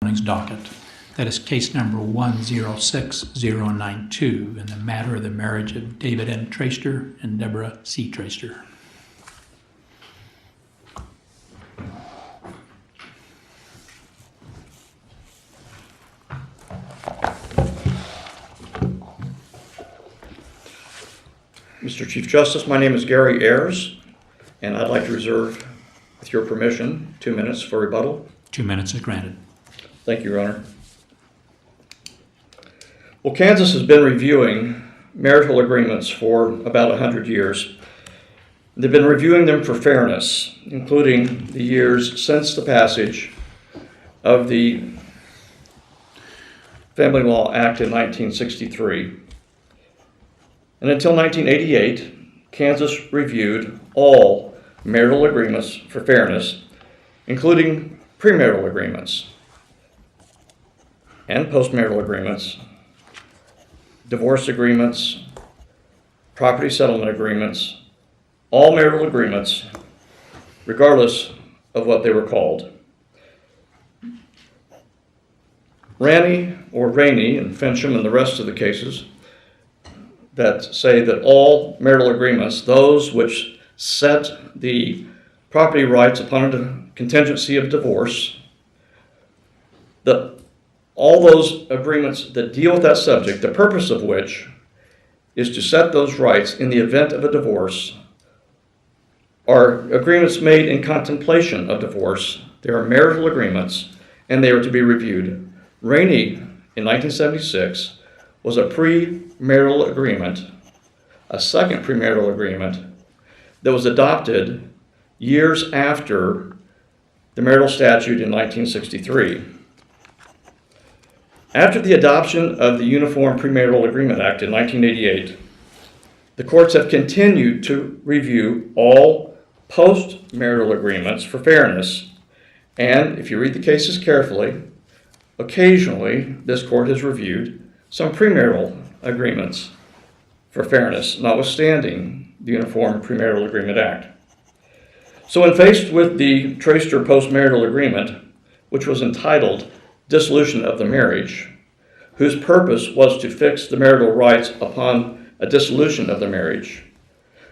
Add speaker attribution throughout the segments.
Speaker 1: docket. That is case number 106092 in the matter of the marriage of David M. Traister and Deborah C. Traister.
Speaker 2: Mr. Chief Justice, my name is Gary Ayers, and I'd like to reserve, with your permission, 2 minutes for rebuttal.
Speaker 1: 2 minutes is granted.
Speaker 2: Thank you, Your Honor. Well, Kansas has been reviewing marital agreements for about 100 years. They've been reviewing them for fairness, including the years since the passage of the Family Law Act in 1963. And until 1988, Kansas reviewed all marital agreements for fairness, including premarital agreements and postmarital agreements, divorce agreements, property settlement agreements, all marital agreements, regardless of what they were called. Rainey and Fincham and the rest of the cases that say that all marital agreements, those which set the property rights upon a contingency of divorce, all those agreements that deal with that subject, the purpose of which is to set those rights in the event of a divorce, are agreements made in contemplation of divorce. They are marital agreements, and they are to be reviewed. Rainey, in 1976, was a premarital agreement, a second premarital agreement that was adopted years after the marital statute in 1963. After the adoption of the Uniform Premarital Agreement Act in 1988, the courts have continued to review all post-marital agreements for fairness, and if you read the cases carefully, occasionally this court has reviewed some premarital agreements for fairness, notwithstanding the Uniform Premarital Agreement Act. So when faced with the Traister postmarital agreement, which was entitled Dissolution of the Marriage, whose purpose was to fix the marital rights upon a dissolution of the marriage,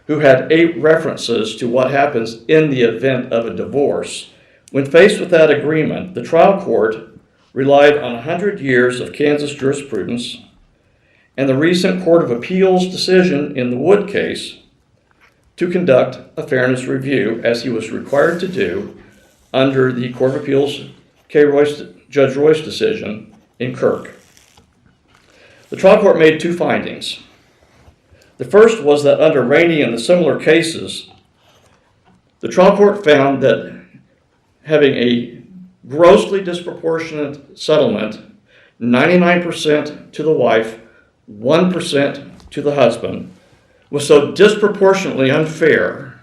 Speaker 2: who had 8 references to what happens in the event of a divorce, when faced with that agreement, the trial court relied on 100 years of Kansas jurisprudence and the recent Court of Appeals decision in the Wood case to conduct a fairness review, as he was required to do under the Court of Appeals Judge Royce decision in Kirk. The trial court made 2 findings. The first was that under Rainey and the similar cases, the trial court found that having a grossly disproportionate settlement, 99% to the wife, 1% to the husband, was so disproportionately unfair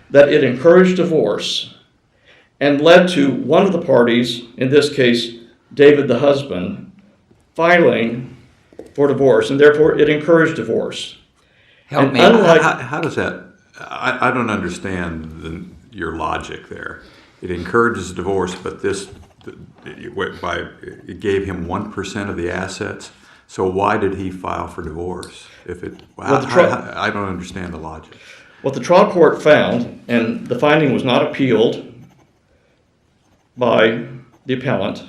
Speaker 2: that it encouraged divorce and led to one of the parties, in this case, David the husband, filing for divorce, and therefore it encouraged divorce.
Speaker 3: Help me. How does that? I don't understand your logic there. It encourages divorce, but it gave him 1% of the assets. So why did he file for divorce? I don't understand the logic.
Speaker 2: What the trial court found, and the finding was not appealed by the appellant,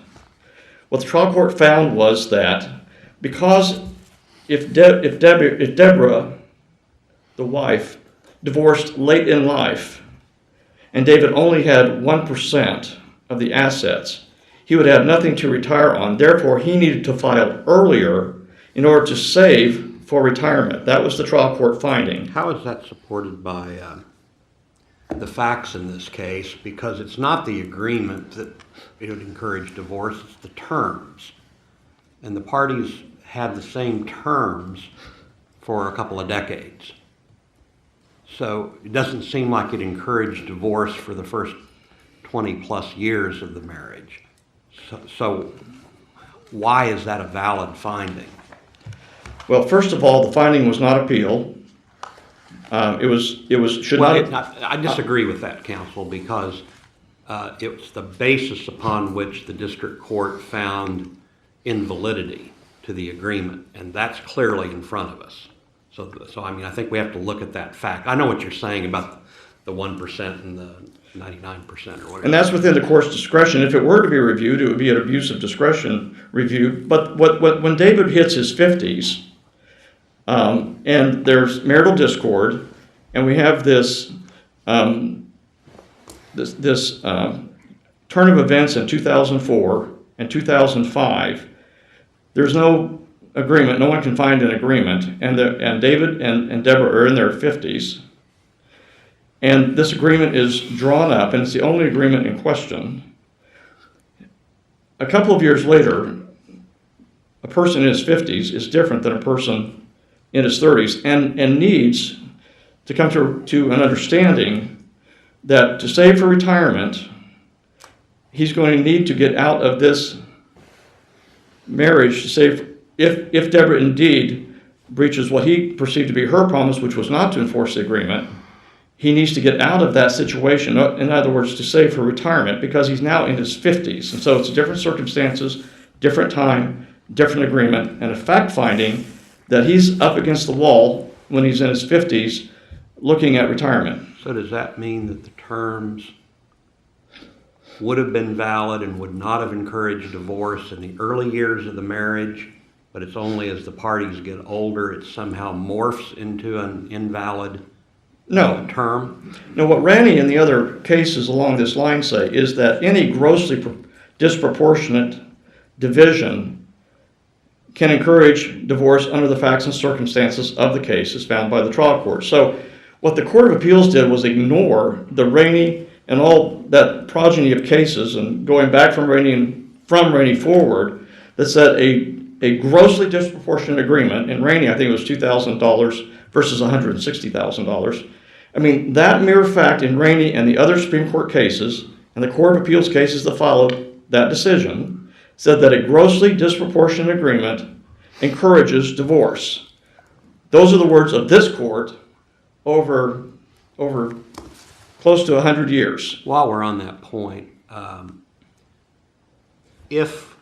Speaker 2: what the trial court found was that because if Deborah, the wife, divorced late in life, and David only had 1% of the assets, he would have nothing to retire on. Therefore, he needed to file earlier in order to save for retirement. That was the trial court finding.
Speaker 4: How is that supported by the facts in this case? Because it's not the agreement that it would encourage divorce, it's the terms. And the parties had the same terms for a couple of decades. So it doesn't seem like it encouraged divorce for the first 20 plus years of the marriage. So why is that a valid finding?
Speaker 2: Well, first of all, the finding was not appealed. I disagree
Speaker 4: with that, counsel, because it's the basis upon which the district court found invalidity to the agreement, and that's clearly in front of us. So I mean, I think we have to look at that fact. I know what you're saying about the 1% and the 99% or whatever.
Speaker 2: And that's within the court's discretion. If it were to be reviewed, it would be an abuse of discretion review. But when David hits his 50s, and there's marital discord, and we have this turn of events in 2004 and 2005, there's no agreement. No one can find an agreement. And David and Deborah are in their 50s. And this agreement is drawn up, and it's the only agreement in question. A couple of years later, a person in his 50s is different than a person in his 30s, and needs to come to an understanding that to save for retirement, he's going to need to get out of this marriage to save, if Deborah indeed breaches what he perceived to be her promise, which was not to enforce the agreement, he needs to get out of that situation, in other words, to save for retirement, because he's now in his 50s. And so it's different circumstances, different time, different agreement, and a fact-finding that he's up against the wall when he's in his 50s looking at retirement.
Speaker 4: So does that mean that the terms would have been valid and would not have encouraged divorce in the early years of the marriage, but it's only as the parties get older it somehow morphs into an invalid term?
Speaker 2: No, what Ranny and the other cases along this line say is that any grossly disproportionate division can encourage divorce under the facts and circumstances of the case as found by the trial court. So what the Court of Appeals did was ignore the Raney and all that progeny of cases, and going back from Raney forward, that said a grossly disproportionate agreement. In Raney, I think it was $2,000 versus $160,000. I mean, that mere fact in Raney and the other Supreme Court cases and the Court of Appeals cases that followed that decision said that a grossly disproportionate agreement encourages divorce. Those are the words of this court over close to 100 years.
Speaker 4: While we're on that point, if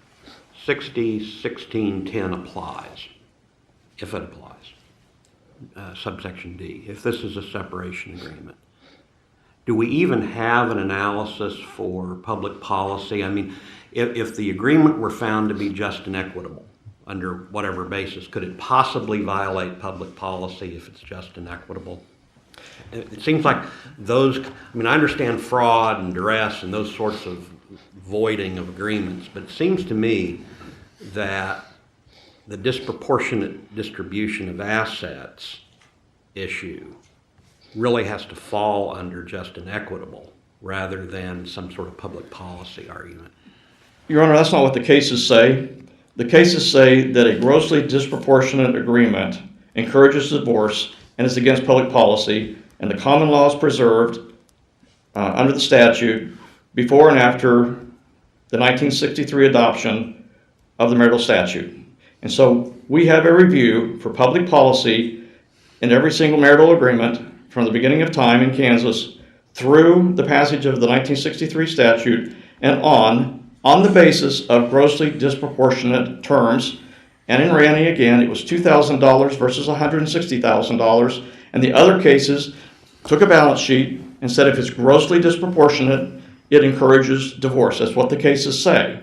Speaker 4: 60-16-10 applies, if it applies, subsection D, if this is a separation agreement, do we even have an analysis for public policy? I mean, if the agreement were found to be just and equitable under whatever basis, could it possibly violate public policy if it's just and equitable? It seems like those, I mean, I understand fraud and duress and those sorts of voiding of agreements, but it seems to me that the disproportionate distribution of assets issue really has to fall under just and equitable rather than some sort of public policy argument.
Speaker 2: Your Honor, that's not what the cases say. The cases say that a grossly disproportionate agreement encourages divorce and is against public policy, and the common law is preserved under the statute before and after the 1963 adoption of the marital statute. And so we have a review for public policy in every single marital agreement from the beginning of time in Kansas through the passage of the 1963 statute and on the basis of grossly disproportionate terms. And in Raney, again, it was $2,000 versus $160,000. And the other cases took a balance sheet and said if it's grossly disproportionate, it encourages divorce. That's what the cases say.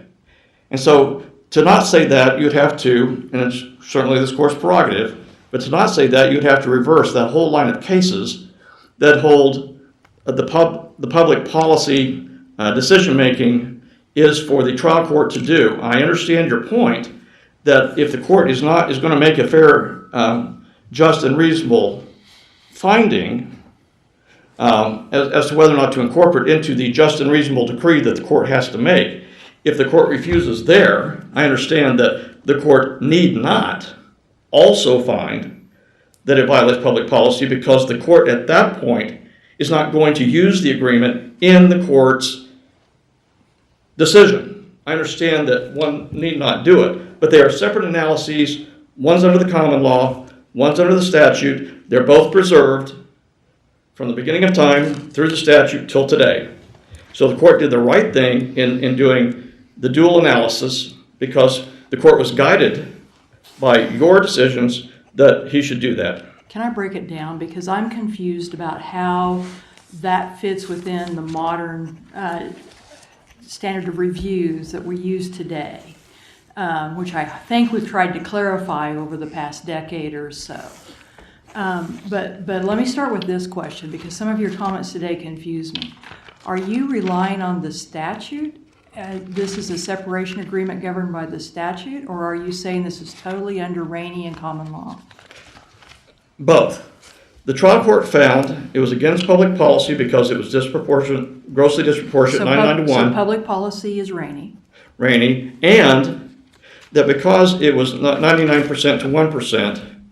Speaker 2: And so to not say that, you'd have to, and it's certainly this court's prerogative, but to not say that, you'd have to reverse that whole line of cases that hold the public policy decision-making is for the trial court to do. I understand your point that if the court is going to make a fair, just, and reasonable finding as to whether or not to incorporate into the just and reasonable decree that the court has to make, if the court refuses there, I understand that the court need not also find that it violates public policy, because the court at that point is not going to use the agreement in the court's decision. I understand that one need not do it, but they are separate analyses. One's under the common law, one's under the statute. They're both preserved from the beginning of time through the statute till today. So the court did the right thing in doing the dual analysis because the court was guided by your decisions that he should do that.
Speaker 5: Can I break it down? Because I'm confused about how that fits within the modern standard of reviews that we use today, which I think we've tried to clarify over the past decade or so. But let me start with this question, because some of your comments today confuse me. Are you relying on the statute? This is a separation agreement governed by the statute, or are you saying this is totally under Rainey and common law?
Speaker 2: Both. The trial court found it was against public policy because it was disproportionate, grossly disproportionate, 99 to 1.
Speaker 5: So public policy is Rainey.
Speaker 2: Rainey, and that because it was 99% to 1%,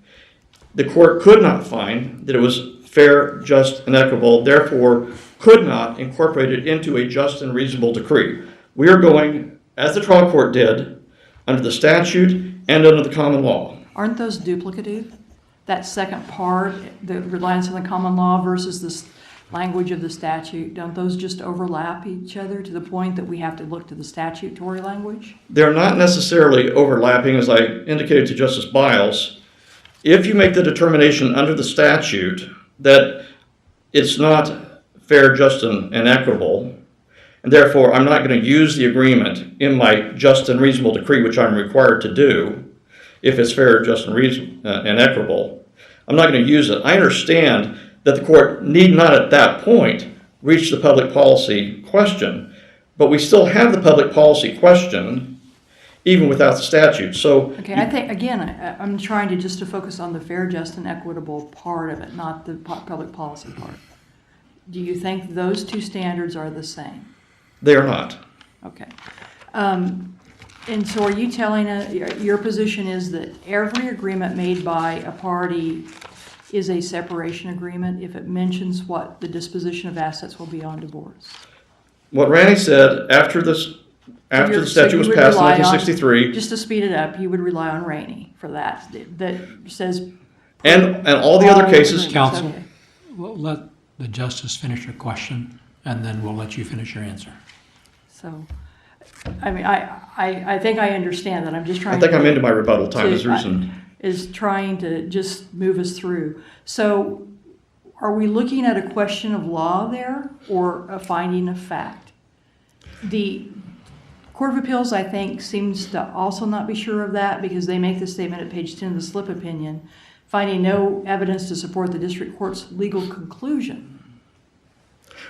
Speaker 2: the court could not find that it was fair, just, and equitable, therefore could not incorporate it into a just and reasonable decree. We are going, as the trial court did, under the statute and under the common law.
Speaker 5: Aren't those duplicative? That second part, the reliance on the common law versus this language of the statute, don't those just overlap each other to the point that we have to look to the statutory language?
Speaker 2: They're not necessarily overlapping, as I indicated to Justice Biles. If you make the determination under the statute that it's not fair, just, and equitable, and therefore I'm not going to use the agreement in my just and reasonable decree, which I'm required to do, if it's fair, just, and equitable, I'm not going to use it. I understand that the court need not at that point reach the public policy question, but we still have the public policy question even without the statute. So,
Speaker 5: Okay, I think, again, I'm trying to just to focus on the fair, just, and equitable part of it, not the public policy part. Do you think those two standards are the same?
Speaker 2: they are not.
Speaker 5: Okay. And so are you telling us, your position is that every agreement made by a party is a separation agreement if it mentions what the disposition of assets will be on divorce?
Speaker 2: What Randy said after the statute was passed in 1963,
Speaker 5: just to speed it up, you would rely on Rainey for that says.
Speaker 2: and all the other cases.
Speaker 1: Counsel,
Speaker 5: Okay.
Speaker 1: we'll let the justice finish her question, and then we'll let you finish your answer.
Speaker 5: So, I mean, I think I understand that. I'm just trying.
Speaker 2: I think I'm into my rebuttal time. Is reason.
Speaker 5: Is trying to just move us through. So, are we looking at a question of law there or a finding of fact? The Court of Appeals, I think, seems to also not be sure of that because they make the statement at page 10 of the slip opinion, finding no evidence to support the district court's legal conclusion.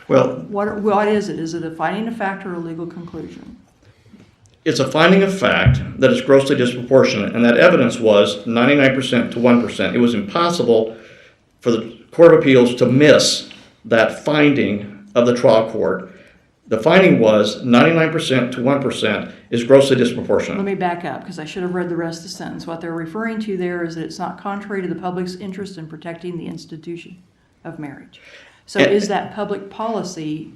Speaker 2: Well,
Speaker 5: What is it? Is it a finding of fact or a legal conclusion?
Speaker 2: it's a finding of fact that is grossly disproportionate, and that evidence was 99% to 1%. It was impossible for the Court of Appeals to miss that finding of the trial court. The finding was 99% to 1% is grossly disproportionate.
Speaker 5: Let me back up because I should have read the rest of the sentence. What they're referring to there is that it's not contrary to the public's interest in protecting the institution of marriage. So is that public policy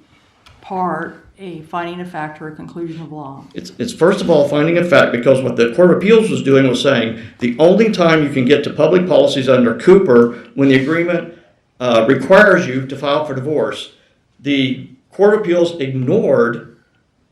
Speaker 5: part a finding of fact or a conclusion of law?
Speaker 2: It's first of all a finding of fact because what the Court of Appeals was doing was saying the only time you can get to public policies under Cooper when the agreement requires you to file for divorce. The Court of Appeals ignored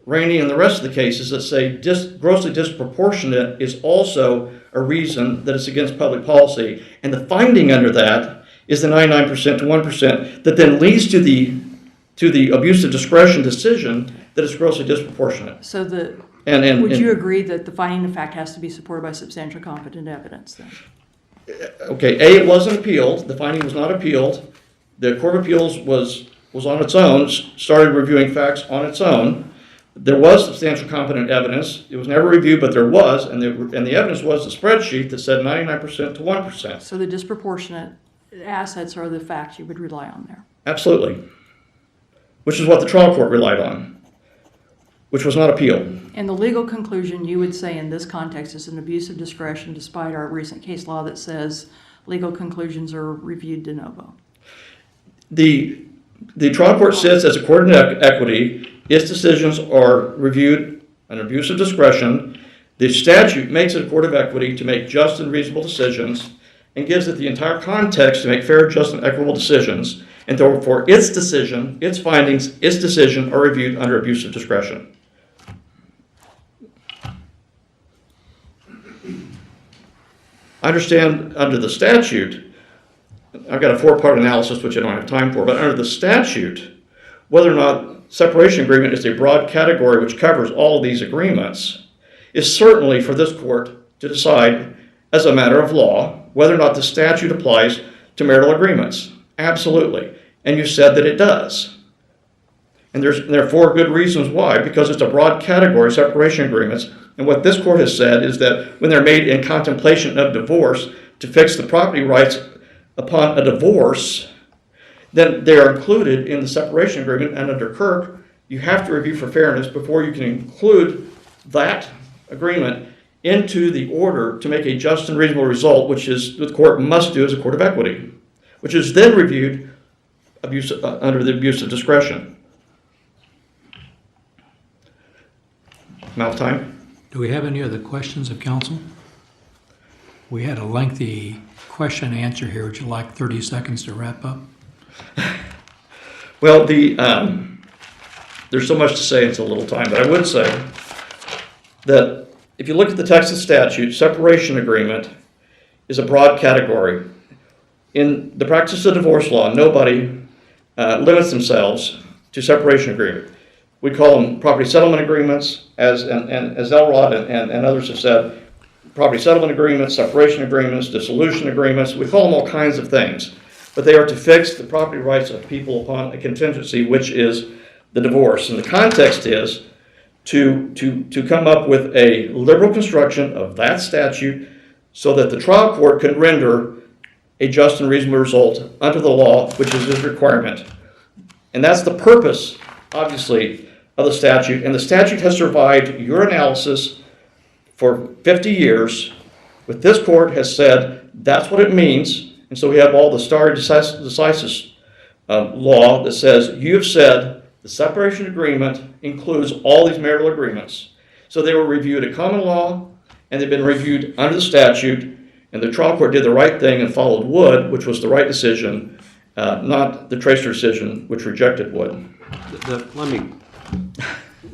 Speaker 2: Rainey and the rest of the cases that say grossly disproportionate is also a reason that it's against public policy. And the finding under that is the 99% to 1% that then leads to the abuse of discretion decision that is grossly disproportionate.
Speaker 5: So would you agree that the finding of fact has to be supported by substantial competent evidence then?
Speaker 2: Okay, A, it wasn't appealed. The finding was not appealed. The Court of Appeals was on its own, started reviewing facts on its own. There was substantial competent evidence. It was never reviewed, but there was, and the evidence was the spreadsheet that said 99% to 1%.
Speaker 5: So the disproportionate assets are the facts you would rely on there?
Speaker 2: Absolutely. Which is what the trial court relied on, which was not appealed.
Speaker 5: And the legal conclusion you would say in this context is an abuse of discretion despite our recent case law that says legal conclusions are reviewed de novo.
Speaker 2: The trial court sits as a court of equity. Its decisions are reviewed an abuse of discretion. The statute makes it a court of equity to make just and reasonable decisions and gives it the entire context to make fair, just, and equitable decisions. and therefore its decision, its findings, its decision are reviewed under abuse of discretion. I understand under the statute, I've got a four-part analysis which I don't have time for, but under the statute, whether or not separation agreement is a broad category which covers all of these agreements is certainly for this court to decide as a matter of law whether or not the statute applies to marital agreements. Absolutely. And you said that it does. And there are four good reasons why, because it's a broad category, separation agreements. And what this court has said is that when they're made in contemplation of divorce to fix the property rights upon a divorce, then they are included in the separation agreement. And under Kirk, you have to review for fairness before you can include that agreement into the order to make a just and reasonable result, which is what the court must do as a court of equity, which is then reviewed under the abuse of discretion. I'm out of time.
Speaker 1: Do we have any other questions of counsel? We had a lengthy question and answer here. Would you like 30 seconds to wrap up?
Speaker 2: Well, there's so much to say in so little time, but I would say that if you look at the Texas statute, separation agreement is a broad category. In the practice of divorce law, nobody limits themselves to separation agreement. We call them property settlement agreements, as Elrod and others have said, property settlement agreements, separation agreements, dissolution agreements. We call them all kinds of things, but they are to fix the property rights of people upon a contingency, which is the divorce. And the context is to come up with a liberal construction of that statute so that the trial court can render a just and reasonable result under the law, which is his requirement. And that's the purpose, obviously, of the statute. And the statute has survived your analysis for 50 years. But this court has said that's what it means. And so we have all the stare decisis law that says you have said the separation agreement includes all these marital agreements. So they were reviewed at common law, and they've been reviewed under the statute, and the trial court did the right thing and followed Wood, which was the right decision, not the Tracer decision, which rejected Wood.
Speaker 4: Let me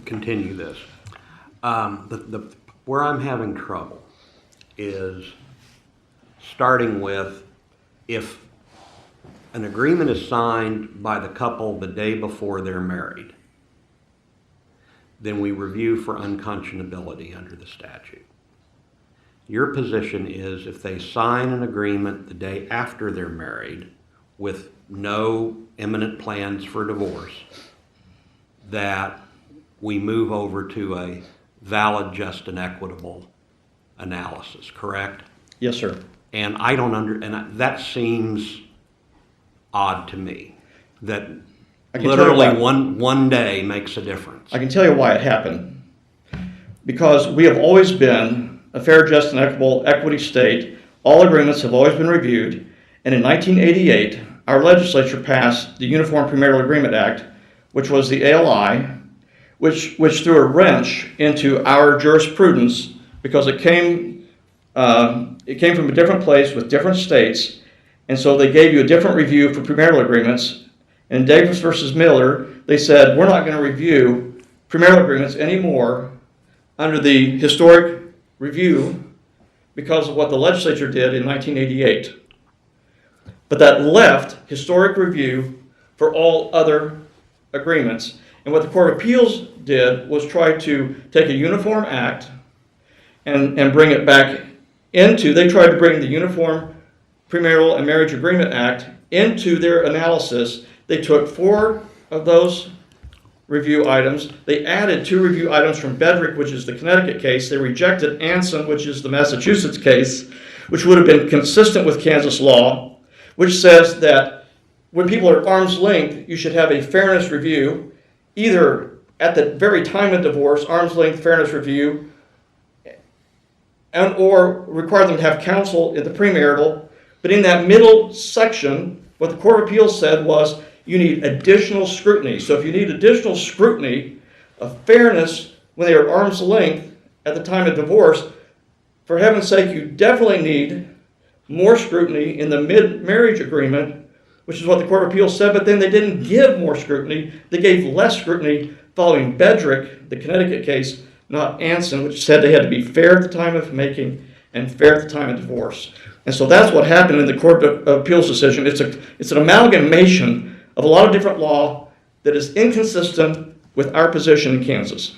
Speaker 4: continue this. Where I'm having trouble is starting with if an agreement is signed by the couple the day before they're married, then we review for unconscionability under the statute. Your position is if they sign an agreement the day after they're married with no imminent plans for divorce, that we move over to a valid, just, and equitable analysis, correct?
Speaker 2: Yes, sir.
Speaker 4: And that seems odd to me, that literally one day makes a difference.
Speaker 2: I can tell you why it happened. Because we have always been a fair, just, and equitable equity state. All agreements have always been reviewed. And in 1988, our legislature passed the Uniform Premarital Agreement Act, which was the ALI, which threw a wrench into our jurisprudence because it came from a different place with different states. And so they gave you a different review for premarital agreements. In Davis versus Miller, they said, we're not going to review premarital agreements anymore under the historic review because of what the legislature did in 1988. But that left historic review for all other agreements. And what the Court of Appeals did was try to take a uniform act and bring it back into, they tried to bring the Uniform Premarital and Marriage Agreement Act into their analysis. They took 4 of those review items. They added 2 review items from Bedrick, which is the Connecticut case. They rejected Anson, which is the Massachusetts case, which would have been consistent with Kansas law, which says that when people are at arm's length, you should have a fairness review, either at the very time of divorce, arm's length fairness review, and or require them to have counsel in the premarital. But in that middle section, what the Court of Appeals said was you need additional scrutiny. So if you need additional scrutiny of fairness when they are at arm's length at the time of divorce, for heaven's sake, you definitely need more scrutiny in the mid-marriage agreement which is what the Court of Appeals said, but then they didn't give more scrutiny. They gave less scrutiny following Bedrick, the Connecticut case, not Anson, which said they had to be fair at the time of making and fair at the time of divorce. And so that's what happened in the Court of Appeals decision. It's an amalgamation of a lot of different law that is inconsistent with our position in Kansas.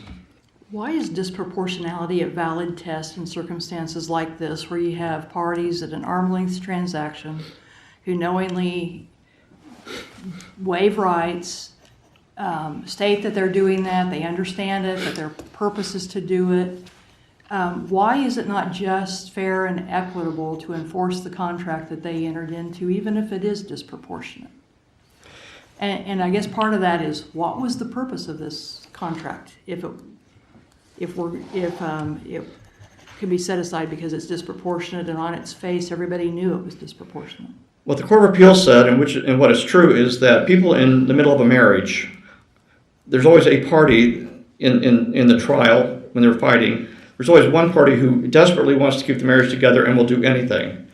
Speaker 5: Why is disproportionality a valid test in circumstances like this, where you have parties at an arm's length transaction who knowingly waive rights, state that they're doing that, they understand it, that their purpose is to do it? Why is it not just fair and equitable to enforce the contract that they entered into, even if it is disproportionate? And I guess part of that is, what was the purpose of this contract? If it can be set aside because it's disproportionate, and on its face everybody knew it was disproportionate.
Speaker 2: What the Court of Appeals said, and what is true, is that people in the middle of a marriage, there's always a party in the trial when they're fighting. There's always one party who desperately wants to keep the marriage together and will do anything.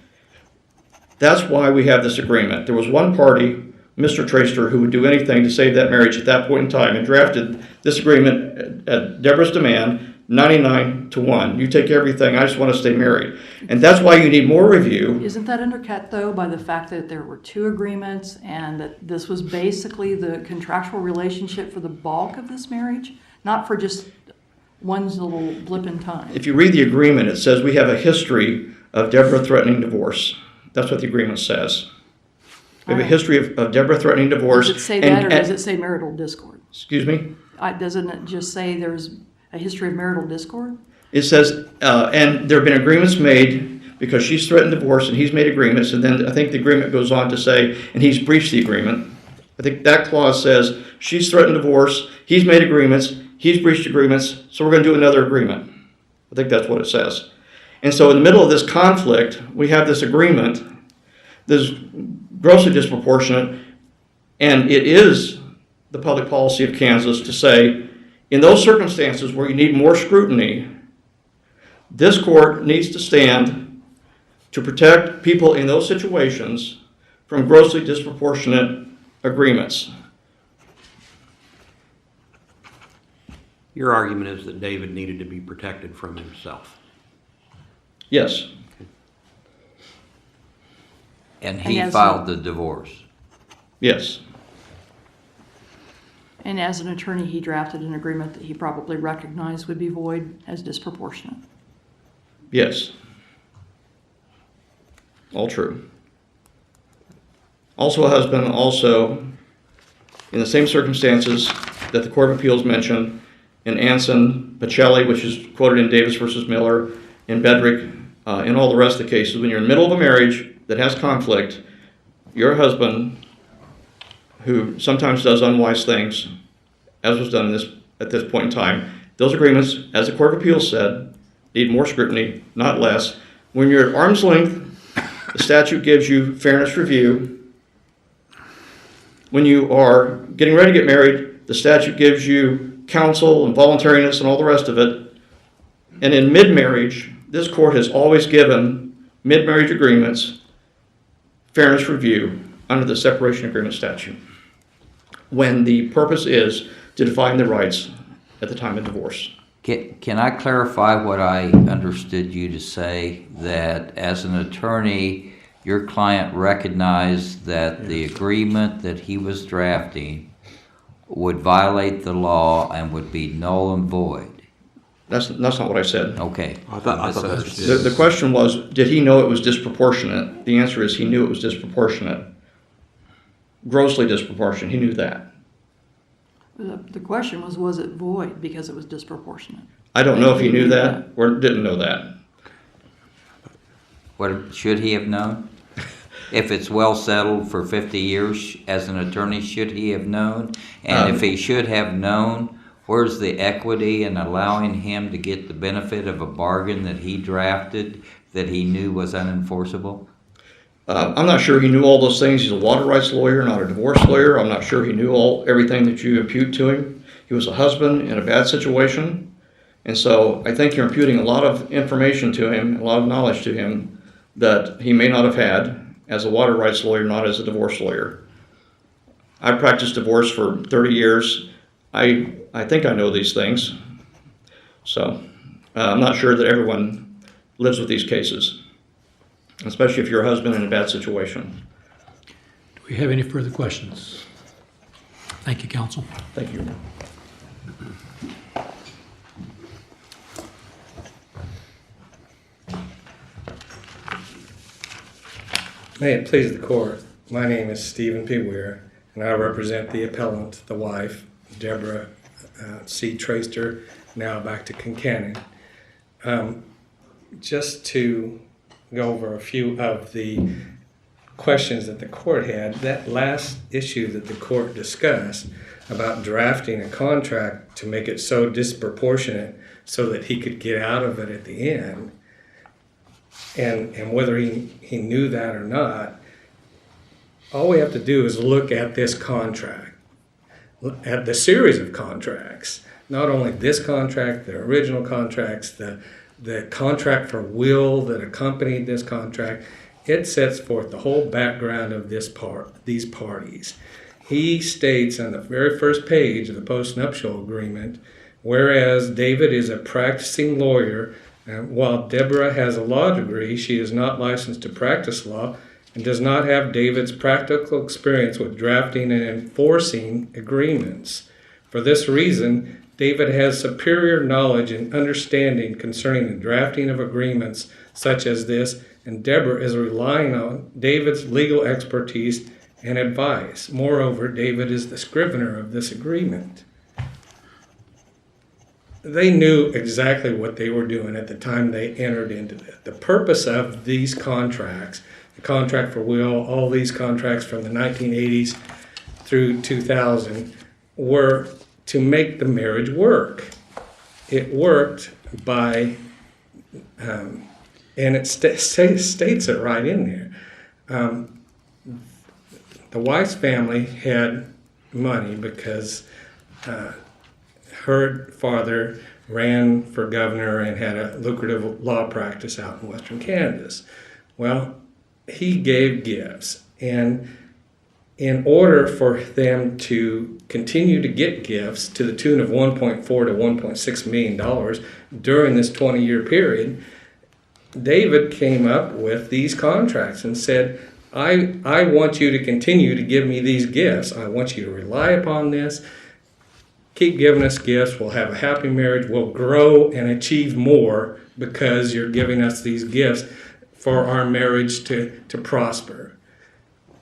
Speaker 2: That's why we have this agreement. There was one party, Mr. Traster, who would do anything to save that marriage at that point in time, and drafted this agreement at Deborah's demand, 99-1. You take everything, I just want to stay married. And that's why you need more review.
Speaker 5: Isn't that undercut, though, by the fact that there were two agreements and that this was basically the contractual relationship for the bulk of this marriage, not for just one little blip in time?
Speaker 2: If you read the agreement, it says we have a history of Deborah threatening divorce. That's what the agreement says. We have a history of Deborah threatening divorce.
Speaker 5: Does it say that, or does it say marital discord?
Speaker 2: Excuse me?
Speaker 5: Doesn't it just say there's a history of marital discord?
Speaker 2: It says, and there have been agreements made because she's threatened divorce and he's made agreements, and then I think the agreement goes on to say, and he's breached the agreement. I think that clause says she's threatened divorce, he's made agreements, he's breached agreements, so we're going to do another agreement. I think that's what it says. And so in the middle of this conflict, we have this agreement that's grossly disproportionate, and it is the public policy of Kansas to say, in those circumstances where you need more scrutiny, this court needs to stand to protect people in those situations from grossly disproportionate agreements.
Speaker 4: Your argument is that David needed to be protected from himself.
Speaker 2: Yes.
Speaker 6: And he
Speaker 5: as
Speaker 6: filed the divorce.
Speaker 2: Yes.
Speaker 5: And as an attorney, he drafted an agreement that he probably recognized would be void as disproportionate.
Speaker 2: Yes. All true. Also a husband, also in the same circumstances that the Court of Appeals mentioned in Anson, Pacelli, which is quoted in Davis versus Miller, in Bedrick, in all the rest of the cases. When you're in the middle of a marriage that has conflict, your husband, who sometimes does unwise things, as was done at this point in time, those agreements, as the Court of Appeals said, need more scrutiny, not less. When you're at arm's length, the statute gives you fairness review. When you are getting ready to get married, the statute gives you counsel and voluntariness and all the rest of it. And in mid-marriage, this court has always given mid-marriage agreements fairness review under the separation agreement statute, when the purpose is to define the rights at the time of divorce.
Speaker 6: Can I clarify what I understood you to say, that as an attorney, your client recognized that the agreement that he was drafting would violate the law and would be null and void?
Speaker 2: That's not what I said.
Speaker 6: Okay.
Speaker 3: I thought that's
Speaker 2: The question was, did he know it was disproportionate? The answer is he knew it was disproportionate. Grossly disproportionate. He knew that.
Speaker 5: The question was it void because it was disproportionate?
Speaker 2: I don't know if he knew that or didn't know that.
Speaker 6: What should he have known? If it's well settled for 50 years as an attorney, should he have known? And if he should have known, where's the equity in allowing him to get the benefit of a bargain that he drafted that he knew was unenforceable?
Speaker 2: I'm not sure he knew all those things. He's a water rights lawyer, not a divorce lawyer. I'm not sure he knew everything that you impute to him. He was a husband in a bad situation. And so I think you're imputing a lot of information to him, a lot of knowledge to him that he may not have had. as a water rights lawyer, not as a divorce lawyer. I practiced divorce for 30 years. I think I know these things. So I'm not sure that everyone lives with these cases, especially if you're a husband in a bad situation.
Speaker 1: Do we have any further questions? Thank you, counsel.
Speaker 2: Thank you.
Speaker 7: May it please the court, my name is Stephen P. Weir, and I represent the appellant, the wife, Deborah C. Traster, now back to Kincannon. Just to go over a few of the questions that the court had, that last issue that the court discussed about drafting a contract to make it so disproportionate so that he could get out of it at the end, and whether he knew that or not, all we have to do is look at this contract, at the series of contracts, not only this contract, the original contracts, the contract for will that accompanied this contract. It sets forth the whole background of these parties. He states on the very first page of the postnuptial agreement, whereas David is a practicing lawyer, while Deborah has a law degree, she is not licensed to practice law and does not have David's practical experience with drafting and enforcing agreements. For this reason, David has superior knowledge and understanding concerning the drafting of agreements such as this, and Deborah is relying on David's legal expertise and advice. Moreover, David is the scrivener of this agreement. They knew exactly what they were doing at the time they entered into it. The purpose of these contracts, the contract for will, all these contracts from the 1980s through 2000, were to make the marriage work. It worked by, and it states it right in there. The wife's family had money because her father ran for governor and had a lucrative law practice out in western Kansas. Well, he gave gifts, and in order for them to continue to get gifts to the tune of $1.4 to $1.6 million during this 20-year period, David came up with these contracts and said, I want you to continue to give me these gifts. I want you to rely upon this. Keep giving us gifts. We'll have a happy marriage. We'll grow and achieve more because you're giving us these gifts for our marriage to prosper.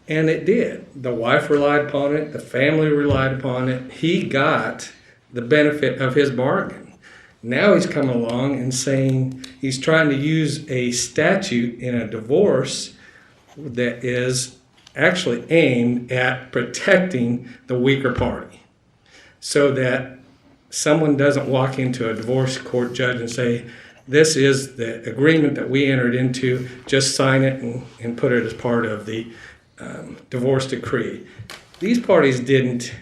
Speaker 7: And it did. The wife relied upon it. The family relied upon it. He got the benefit of his bargain. Now he's coming along and saying he's trying to use a statute in a divorce that is actually aimed at protecting the weaker party, so that someone doesn't walk into a divorce court judge and say, this is the agreement that we entered into, just sign it and put it as part of the divorce decree. These parties didn't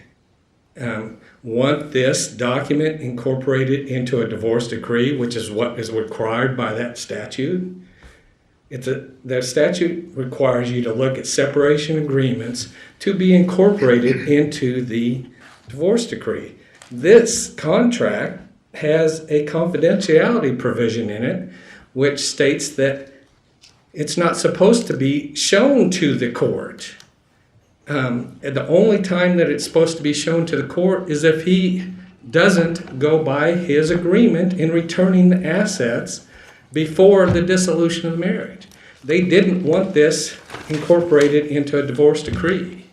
Speaker 7: want this document incorporated into a divorce decree, which is what is required by that statute. The statute requires you to look at separation agreements to be incorporated into the divorce decree. This contract has a confidentiality provision in it, which states that it's not supposed to be shown to the court. The only time that it's supposed to be shown to the court is if he doesn't go by his agreement in returning the assets before the dissolution of marriage. They didn't want this incorporated into a divorce decree.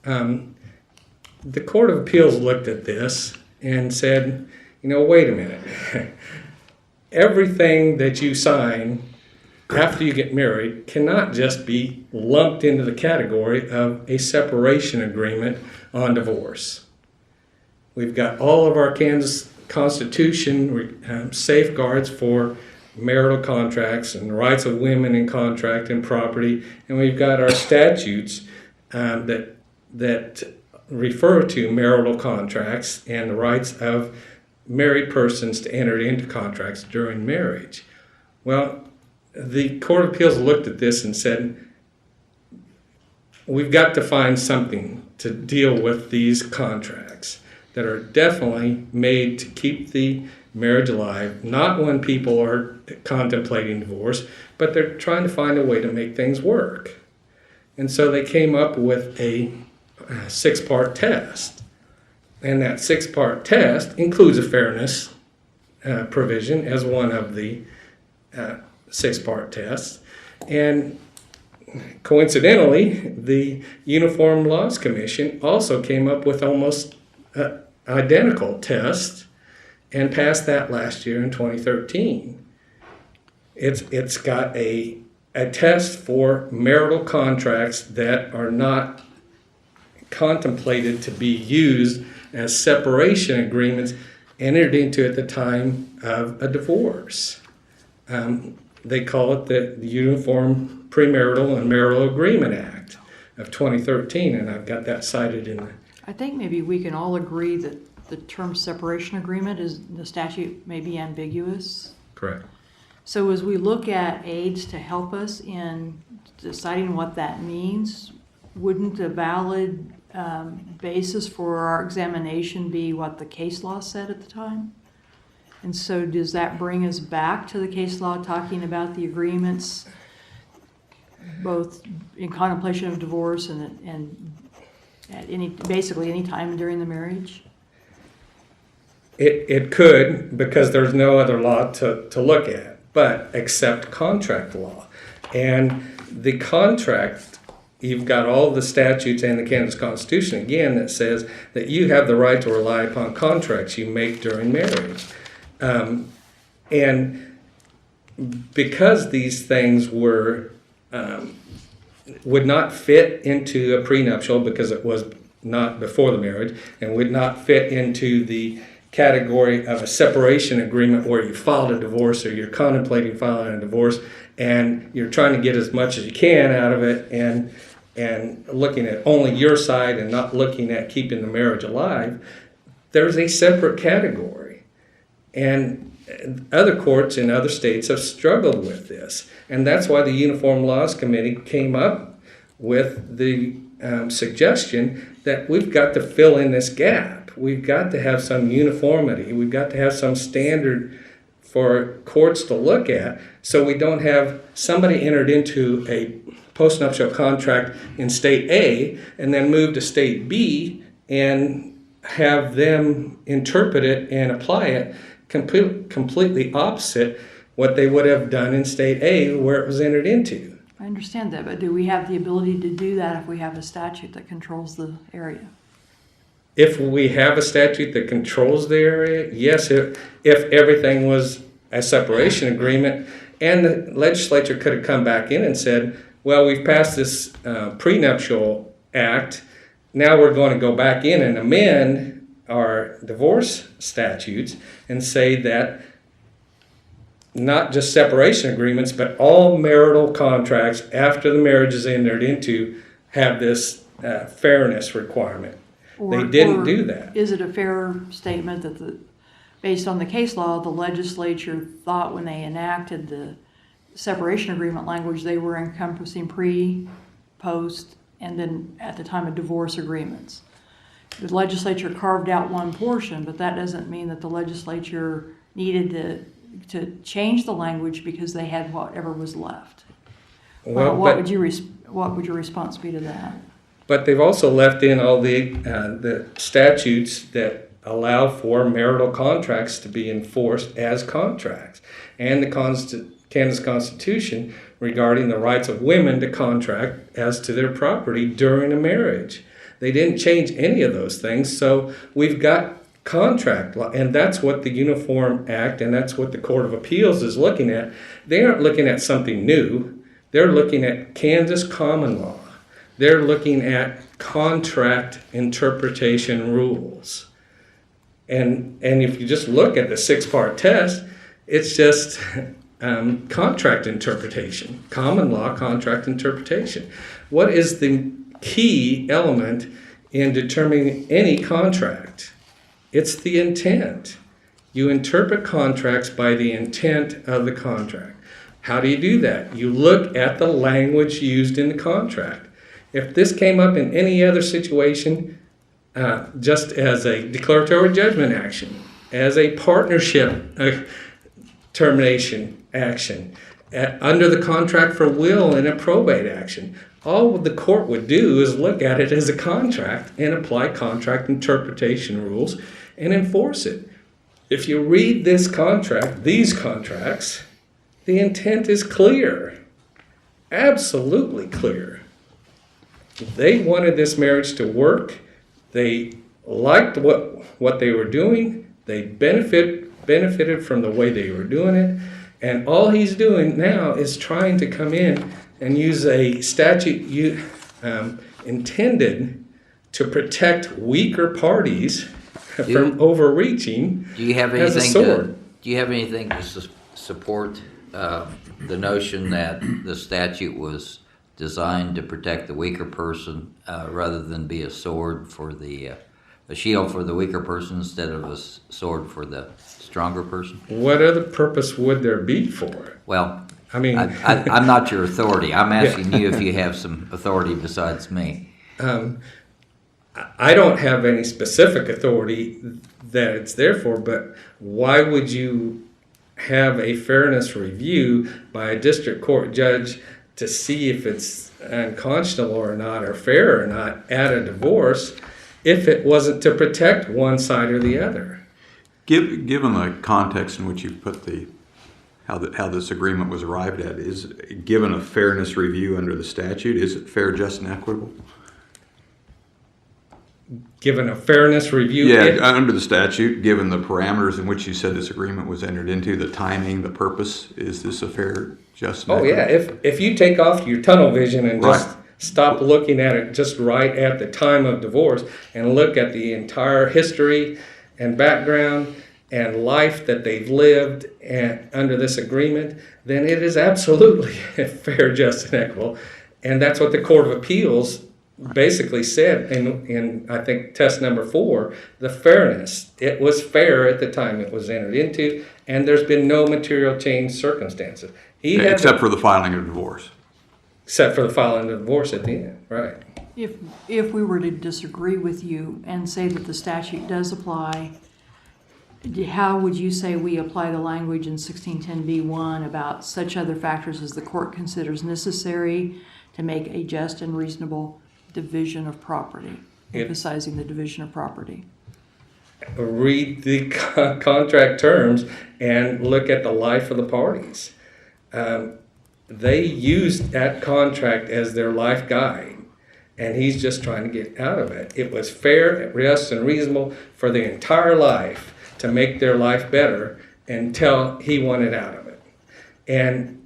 Speaker 7: The Court of Appeals looked at this and said, wait a minute. Everything that you sign after you get married cannot just be lumped into the category of a separation agreement on divorce. We've got all of our Kansas Constitution safeguards for marital contracts and rights of women in contract and property, and we've got our statutes that refer to marital contracts and the rights of married persons to enter into contracts during marriage. Well, the Court of Appeals looked at this and said, we've got to find something to deal with these contracts that are definitely made to keep the marriage alive, not when people are contemplating divorce, but they're trying to find a way to make things work. And so they came up with a 6-part test. And that 6-part test includes a fairness provision as one of the 6-part tests. And coincidentally, the Uniform Laws Commission also came up with almost identical test and passed that last year in 2013. It's got a test for marital contracts that are not contemplated to be used as separation agreements entered into at the time of a divorce. They call it the Uniform Premarital and Marital Agreement Act of 2013, and I've got that cited in the...
Speaker 5: I think maybe we can all agree that the term separation agreement is, the statute may be ambiguous.
Speaker 7: Correct.
Speaker 5: So as we look at aids to help us in deciding what that means, wouldn't a valid basis for our examination be what the case law said at the time? And so does that bring us back to the case law talking about the agreements, both in contemplation of divorce and at basically any time during the marriage?
Speaker 7: It could, because there's no other law to look at, but except contract law. And the contract, you've got all the statutes and the Kansas Constitution, again, that says that you have the right to rely upon contracts you make during marriage. And because these things would not fit into a prenuptial because it was not before the marriage, and would not fit into the category of a separation agreement where you filed a divorce or you're contemplating filing a divorce and you're trying to get as much as you can out of it and looking at only your side and not looking at keeping the marriage alive, there's a separate category. And other courts in other states have struggled with this. And that's why the Uniform Laws Committee came up with the suggestion that we've got to fill in this gap. We've got to have some uniformity. We've got to have some standard for courts to look at, so we don't have somebody entered into a postnuptial contract in state A and then move to state B and have them interpret it and apply it completely opposite what they would have done in state A where it was entered into.
Speaker 5: I understand that, but do we have the ability to do that if we have a statute that controls the area?
Speaker 7: If we have a statute that controls the area, yes, if everything was a separation agreement, and the legislature could have come back in and said, well, we've passed this prenuptial act, now we're going to go back in and amend our divorce statutes and say that not just separation agreements, but all marital contracts after the marriage is entered into have this fairness requirement. They didn't do that.
Speaker 5: Is it a fair statement that based on the case law, the legislature thought when they enacted the separation agreement language, they were encompassing pre, post, and then at the time of divorce agreements? The legislature carved out one portion, but that doesn't mean that the legislature needed to change the language because they had whatever was left.
Speaker 7: Well,
Speaker 5: what would your response be to that?
Speaker 7: But they've also left in all the statutes that allow for marital contracts to be enforced as contracts, and the Kansas Constitution regarding the rights of women to contract as to their property during a marriage. They didn't change any of those things, so we've got contract law, and that's what the Uniform Act and that's what the Court of Appeals is looking at. They aren't looking at something new. They're looking at Kansas common law. They're looking at contract interpretation rules. And if you just look at the 6-part test, it's just contract interpretation, common law contract interpretation. What is the key element in determining any contract? It's the intent. You interpret contracts by the intent of the contract. How do you do that? You look at the language used in the contract. If this came up in any other situation, just as a declaratory judgment action, as a partnership termination action, under the contract for will and a probate action, all the court would do is look at it as a contract and apply contract interpretation rules and enforce it. If you read this contract, these contracts, the intent is clear, absolutely clear. They wanted this marriage to work. They liked what they were doing. They benefited from the way they were doing it. And all he's doing now is trying to come in and use a statute intended to protect weaker parties from overreaching
Speaker 6: Do you have
Speaker 7: as a
Speaker 6: anything
Speaker 7: sword.
Speaker 6: do you have anything to support the notion that the statute was designed to protect the weaker person rather than be a sword for a shield for the weaker person instead of a sword for the stronger person?
Speaker 7: What other purpose would there be for it?
Speaker 6: Well,
Speaker 7: I mean,
Speaker 6: I'm not your authority. I'm asking you if you have some authority besides me.
Speaker 7: I don't have any specific authority that it's there for, but why would you have a fairness review by a district court judge to see if it's unconscionable or not, or fair or not, at a divorce, if it wasn't to protect one side or the other?
Speaker 3: Given the context in which you put how this agreement was arrived at, is given a fairness review under the statute, is it fair, just, and equitable?
Speaker 7: Given a fairness review?
Speaker 3: Yeah, under the statute, given the parameters in which you said this agreement was entered into, the timing, the purpose, is this a fair, just, and
Speaker 7: Oh yeah,
Speaker 3: equitable?
Speaker 7: if you take off your tunnel vision and just
Speaker 3: Right.
Speaker 7: stop looking at it just right at the time of divorce and look at the entire history and background and life that they've lived under this agreement, then it is absolutely fair, just, and equitable. And that's what the Court of Appeals basically said in I think test number 4, the fairness. It was fair at the time it was entered into, and there's been no material change circumstances.
Speaker 3: Except for the filing of divorce.
Speaker 7: Except for the filing of divorce at the end, right?
Speaker 5: If we were to disagree with you and say that the statute does apply, how would you say we apply the language in 1610b1 about such other factors as the court considers necessary to make a just and reasonable division of property, emphasizing the division of property?
Speaker 7: Read the contract terms and look at the life of the parties. They used that contract as their life guide, and he's just trying to get out of it. It was fair, just, and reasonable for the entire life to make their life better until he wanted out of it. And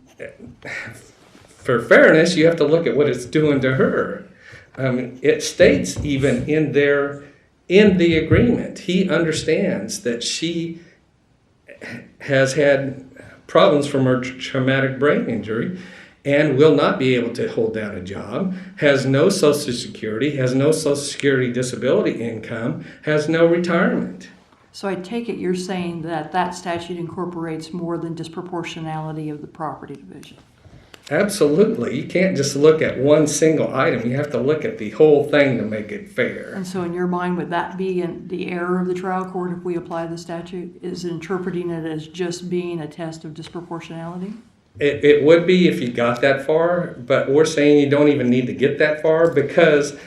Speaker 7: for fairness, you have to look at what it's doing to her. It states even in the agreement, he understands that she has had problems from her traumatic brain injury and will not be able to hold down a job, has no Social Security, has no Social Security disability income, has no retirement.
Speaker 5: So I take it you're saying that that statute incorporates more than disproportionality of the property division.
Speaker 7: Absolutely. You can't just look at one single item. You have to look at the whole thing to make it fair.
Speaker 5: And so in your mind, would that be the error of the trial court if we apply the statute? Is interpreting it as just being a test of disproportionality?
Speaker 7: It would be if you got that far, but we're saying you don't even need to get that far, because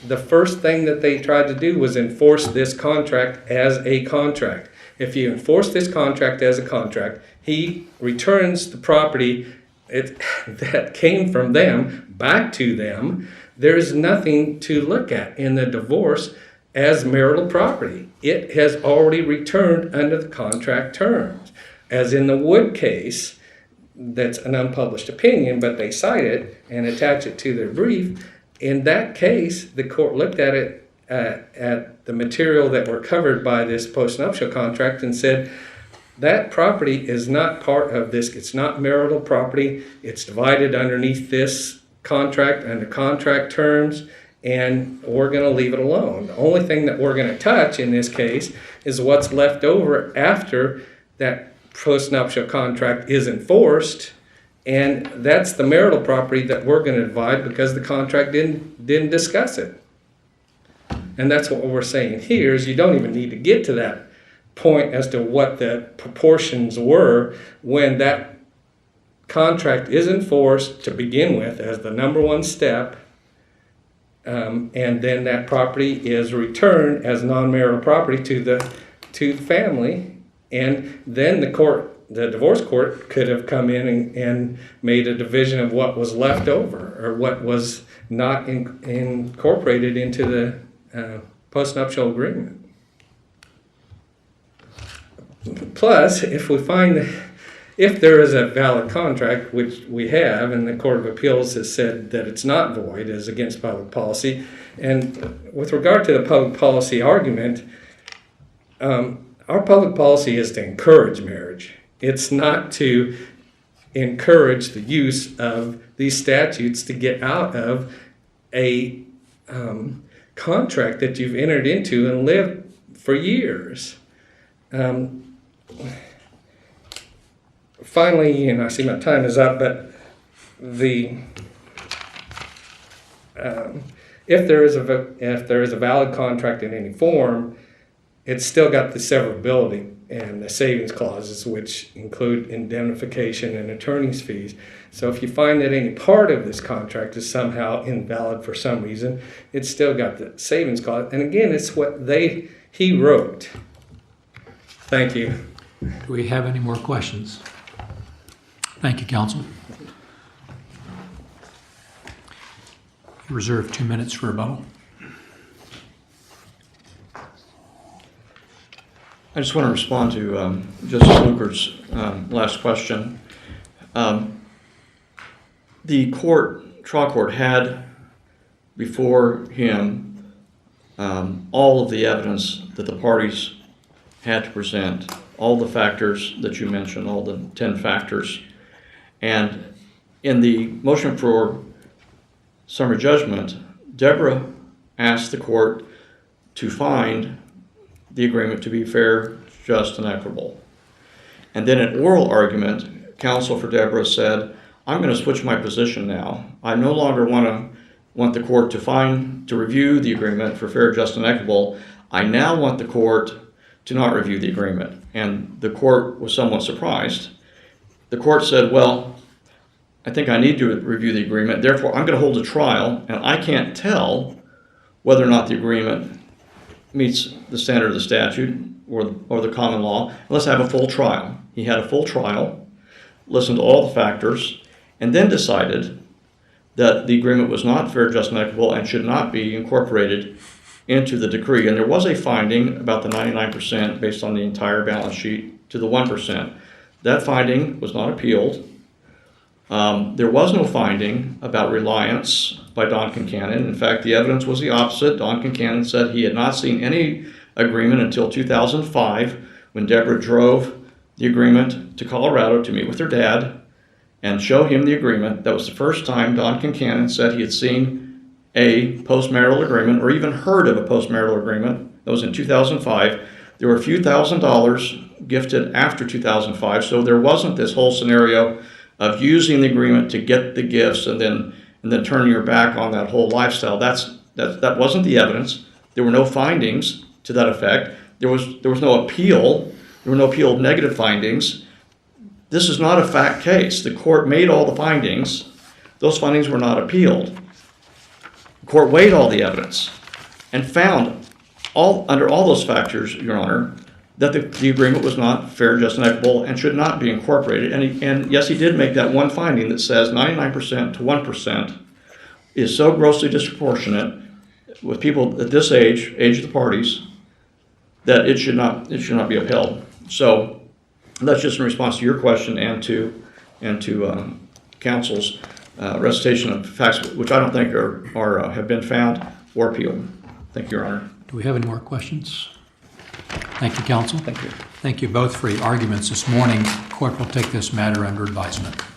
Speaker 7: the first thing that they tried to do was enforce this contract as a contract. If you enforce this contract as a contract, he returns the property that came from them back to them. There's nothing to look at in the divorce as marital property. It has already returned under the contract terms. As in the Wood case, that's an unpublished opinion, but they cite it and attach it to their brief. In that case, the court looked at it, at the material that were covered by this postnuptial contract, and said, that property is not part of this. It's not marital property. It's divided underneath this contract under contract terms, and we're going to leave it alone. The only thing that we're going to touch in this case is what's left over after that postnuptial contract is enforced, And that's the marital property that we're going to divide because the contract didn't discuss it. And that's what we're saying here is you don't even need to get to that point as to what the proportions were when that contract is enforced to begin with as the number one step. And then that property is returned as non-marital property to the family. And then the divorce court could have come in and made a division of what was left over or what was not incorporated into the postnuptial agreement. Plus, if there is a valid contract, which we have, and the Court of Appeals has said that it's not void, is against public policy. And with regard to the public policy argument, our public policy is to encourage marriage. It's not to encourage the use of these statutes to get out of a contract that you've entered into and lived for years. Finally, and I see my time is up, but if there is a valid contract in any form, it's still got the severability and the savings clauses, which include indemnification and attorney's fees. So if you find that any part of this contract is somehow invalid for some reason, it's still got the savings clause. And again, it's what he wrote. Thank you.
Speaker 1: Do we have any more questions? Thank you, counsel. You reserve 2 minutes for rebuttal.
Speaker 2: I just want to respond to Justice Luker's last question. The trial court had before him all of the evidence that the parties had to present, all the factors that you mentioned, all the 10 factors. And in the motion for summary judgment, Deborah asked the court to find the agreement to be fair, just, and equitable. And then in oral argument, counsel for Deborah said, I'm going to switch my position now. I no longer want the court to review the agreement for fair, just, and equitable. I now want the court to not review the agreement. And the court was somewhat surprised. The court said, well, I think I need to review the agreement. Therefore, I'm going to hold a trial, and I can't tell whether or not the agreement meets the standard of the statute or the common law. Let's have a full trial. He had a full trial, listened to all the factors, and then decided that the agreement was not fair, just, and equitable and should not be incorporated into the decree. And there was a finding about the 99% based on the entire balance sheet to the 1%. That finding was not appealed. There was no finding about reliance by Don Kincannon. In fact, the evidence was the opposite. Don Kincannon said he had not seen any agreement until 2005 when Deborah drove the agreement to Colorado to meet with her dad and show him the agreement. That was the first time Don Kincannon said he had seen a postmarital agreement or even heard of a postmarital agreement. That was in 2005. There were a few $1,000s gifted after 2005, so there wasn't this whole scenario of using the agreement to get the gifts and then turning your back on that whole lifestyle. That wasn't the evidence. There were no findings to that effect. There was no appeal. There were no appeal of negative findings. This is not a fact case. The court made all the findings. Those findings were not appealed. The court weighed all the evidence and found under all those factors, Your Honor, that the agreement was not fair, just, and equitable and should not be incorporated. And yes, he did make that one finding that says 99% to 1% is so grossly disproportionate with people at this age of the parties, that it should not be upheld. So that's just in response to your question and to counsel's recitation of facts, which I don't think have been found or appealed. Thank you, Your Honor.
Speaker 1: Do we have any more questions? Thank you, counsel.
Speaker 2: Thank you.
Speaker 1: Thank you both for your arguments this morning. Court will take this matter under advisement.